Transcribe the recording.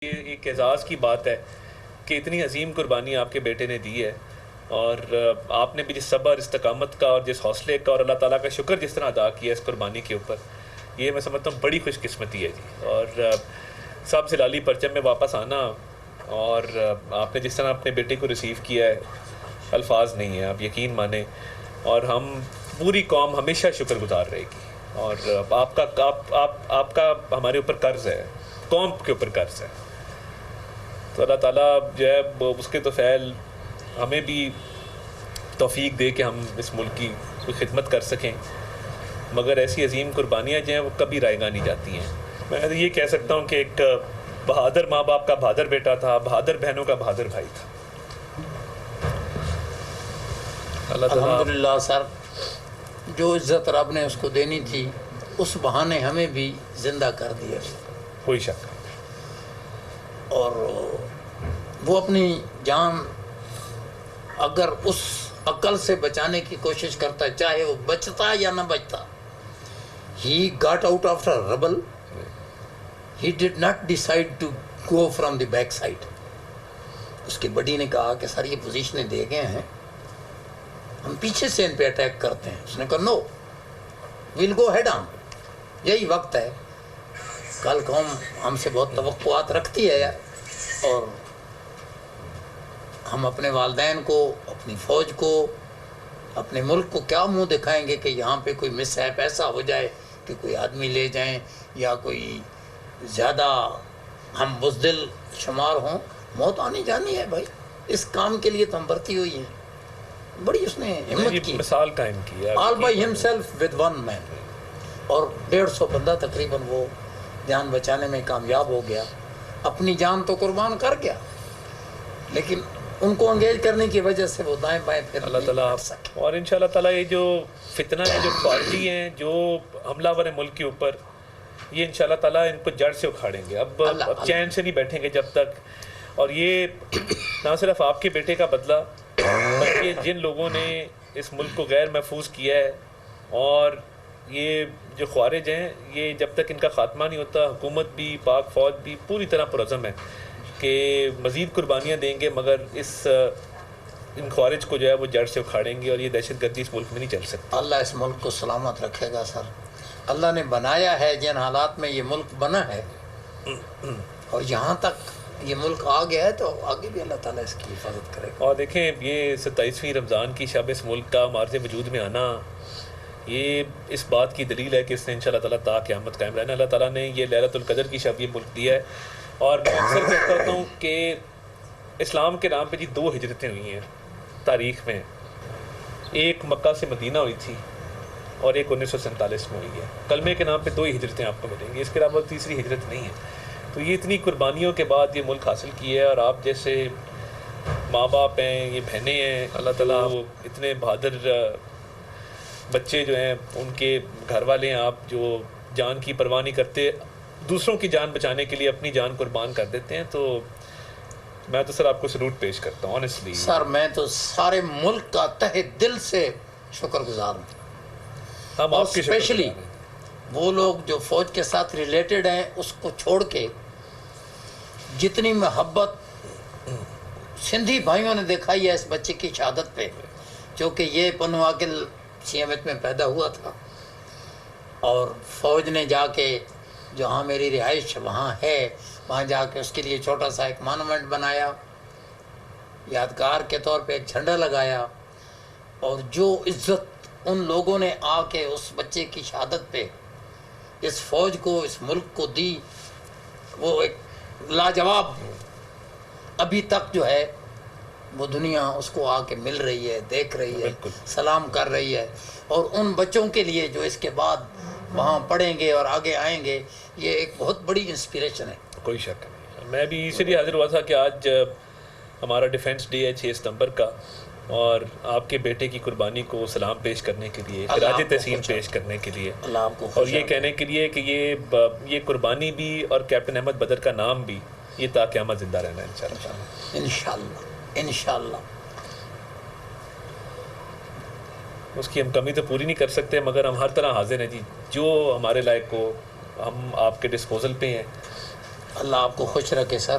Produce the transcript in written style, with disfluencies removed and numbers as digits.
یہ ایک اعزاز کی بات ہے کہ اتنی عظیم قربانی آپ کے بیٹے نے دی ہے، اور آپ نے بھی جس صبر، استقامت کا اور جس حوصلے کا اور اللہ تعالیٰ کا شکر جس طرح ادا کیا اس قربانی کے اوپر، یہ میں سمجھتا ہوں بڑی خوش قسمتی ہے جی۔ اور سب سے لالی پرچم میں واپس آنا، اور آپ نے جس طرح اپنے بیٹے کو ریسیو کیا ہے، الفاظ نہیں ہیں، آپ یقین مانیں، اور ہم پوری قوم ہمیشہ شکر گزار رہے گی۔ اور آپ کا ہمارے اوپر قرض ہے، قوم کے اوپر قرض ہے، تو اللہ تعالیٰ جو ہے اس کے تو فعل ہمیں بھی توفیق دے کہ ہم اس ملک کی کوئی خدمت کر سکیں، مگر ایسی عظیم قربانیاں جو ہیں وہ کبھی رائے گاہ نہیں جاتی ہیں۔ میں یہ کہہ سکتا ہوں کہ ایک بہادر ماں باپ کا بہادر بیٹا تھا، بہادر بہنوں کا بہادر بھائی تھا۔ اللہ تعالیٰ الحمدللہ سر، جو عزت رب نے اس کو دینی تھی اس بہانے ہمیں بھی زندہ کر دیا، کوئی شک۔ اور وہ اپنی جان اگر اس عقل سے بچانے کی کوشش کرتا ہے، چاہے وہ بچتا یا نہ بچتا، he got out after rubble, he did not decide to go from the back side۔ اس کے بڈی نے کہا کہ سر یہ پوزیشنیں دے گئے ہیں، ہم پیچھے سے ان پہ اٹیک کرتے ہیں۔ اس نے کہا نو، we'll go head on، یہی وقت ہے۔ کل قوم ہم سے بہت توقعات رکھتی ہے، اور ہم اپنے والدین کو، اپنی فوج کو، اپنے ملک کو کیا منہ دکھائیں گے کہ یہاں پہ کوئی مس ہیپ ایسا ہو جائے کہ کوئی آدمی لے جائیں یا کوئی زیادہ ہم بزدل شمار ہوں۔ موت آنی جانی ہے بھائی، اس کام کے لیے تو ہم بھرتی ہوئی ہیں۔ بڑی اس نے ہمت کی، مثال قائم کی ہے، آل بائی ہم سیلف ود ون مین، اور 150 بندہ تقریباً وہ جان بچانے میں کامیاب ہو گیا۔ اپنی جان تو قربان کر گیا، لیکن ان کو انگیج کرنے کی وجہ سے وہ دائیں بائیں پھر اللہ تعالیٰ اور انشاءاللہ تعالیٰ یہ جو فتنہ ہے، جو خارجی ہیں، جو حملہ ور ہیں ملک کے اوپر، یہ انشاءاللہ تعالیٰ ان کو جڑ سے اکھاڑیں گے۔ اب چین سے نہیں بیٹھیں گے جب تک۔ اور یہ نہ صرف آپ کے بیٹے کا بدلہ، بلکہ جن لوگوں نے اس ملک کو غیر محفوظ کیا ہے، اور یہ جو خوارج ہیں، یہ جب تک ان کا خاتمہ نہیں ہوتا، حکومت بھی، پاک فوج بھی پوری طرح پرعزم ہے کہ مزید قربانیاں دیں گے، مگر ان خوارج کو جو ہے وہ جڑ سے اکھاڑیں گے، اور یہ دہشت گردی اس ملک میں نہیں چل سکتی۔ اللہ اس ملک کو سلامت رکھے گا سر۔ اللہ نے بنایا ہے، جن حالات میں یہ ملک بنا ہے، اور یہاں تک یہ ملک آ گیا ہے، تو آگے بھی اللہ تعالیٰ اس کی حفاظت کرے گا۔ اور دیکھیں، یہ 27ویں رمضان کی شب اس ملک کا معرض وجود میں آنا، یہ اس بات کی دلیل ہے کہ اس نے انشاءاللہ تعالیٰ تا قیامت قائم رہنا۔ اللہ تعالیٰ نے یہ لیلۃ القدر کی شب یہ ملک دیا ہے، اور میں اکثر کہتا ہوں کہ اسلام کے نام پہ جی 2 ہجرتیں ہوئی ہیں تاریخ میں، ایک مکہ سے مدینہ ہوئی تھی، اور ایک 1947 میں ہوئی ہے۔ کلمے کے نام پہ 2 ہی ہجرتیں آپ کو ملیں گی، اس کے علاوہ تیسری ہجرت نہیں ہے۔ تو یہ اتنی قربانیوں کے بعد یہ ملک حاصل کیا ہے، اور آپ جیسے ماں باپ ہیں، یہ بہنیں ہیں، اللہ تعالیٰ وہ اتنے بہادر بچے جو ہیں، ان کے گھر والے ہیں، آپ جو جان کی پرواہ نہیں کرتے، دوسروں کی جان بچانے کے لیے اپنی جان قربان کر دیتے ہیں، تو میں تو سر آپ کو سلوٹ پیش کرتا ہوں آنیسٹلی۔ سر میں تو سارے ملک کا تہ دل سے شکر گزار ہوں، ہم اور آپ کی شکر اسپیشلی گزار ہیں۔ وہ لوگ جو فوج کے ساتھ ریلیٹڈ ہیں، اس کو چھوڑ کے جتنی محبت سندھی بھائیوں نے دکھائی ہے اس بچے کی شہادت پہ، چونکہ یہ Pano Aqil C M H میں پیدا ہوا تھا، اور فوج نے جا کے جہاں میری رہائش وہاں ہے، وہاں جا کے اس کے لیے چھوٹا سا ایک مانومنٹ بنایا، یادگار کے طور پہ ایک جھنڈا لگایا، اور جو عزت ان لوگوں نے آ کے اس بچے کی شہادت پہ اس فوج کو، اس ملک کو دی، وہ ایک لاجواب ابھی تک جو ہے وہ دنیا اس کو آ کے مل رہی ہے، دیکھ رہی ہے، سلام کر رہی ہے۔ اور ان بچوں کے لیے جو اس کے بعد وہاں پڑھیں گے اور آگے آئیں گے، یہ ایک بہت بڑی انسپریشن ہے۔ کوئی شک نہیں۔ میں بھی اسی لیے حاضر ہوا تھا کہ آج ہمارا ڈیفنس ڈے ہے 6 ستمبر کا، اور آپ کے بیٹے کی قربانی کو سلام پیش کرنے کے لیے، خراج تحسین پیش کرنے کے لیے، اللہ آپ کو اور یہ کہنے کے لیے کہ یہ قربانی بھی اور کیپٹن احمد بدر کا نام بھی یہ تا قیامت زندہ رہنا ہے انشاءاللہ۔ انشاءاللہ انشاءاللہ۔ اس کی ہم کمی تو پوری نہیں کر سکتے، مگر ہم ہر طرح حاضر ہیں جی، جو ہمارے لائق ہو ہم آپ کے ڈسپوزل پہ ہیں۔ اللہ آپ کو خوش رکھے سر.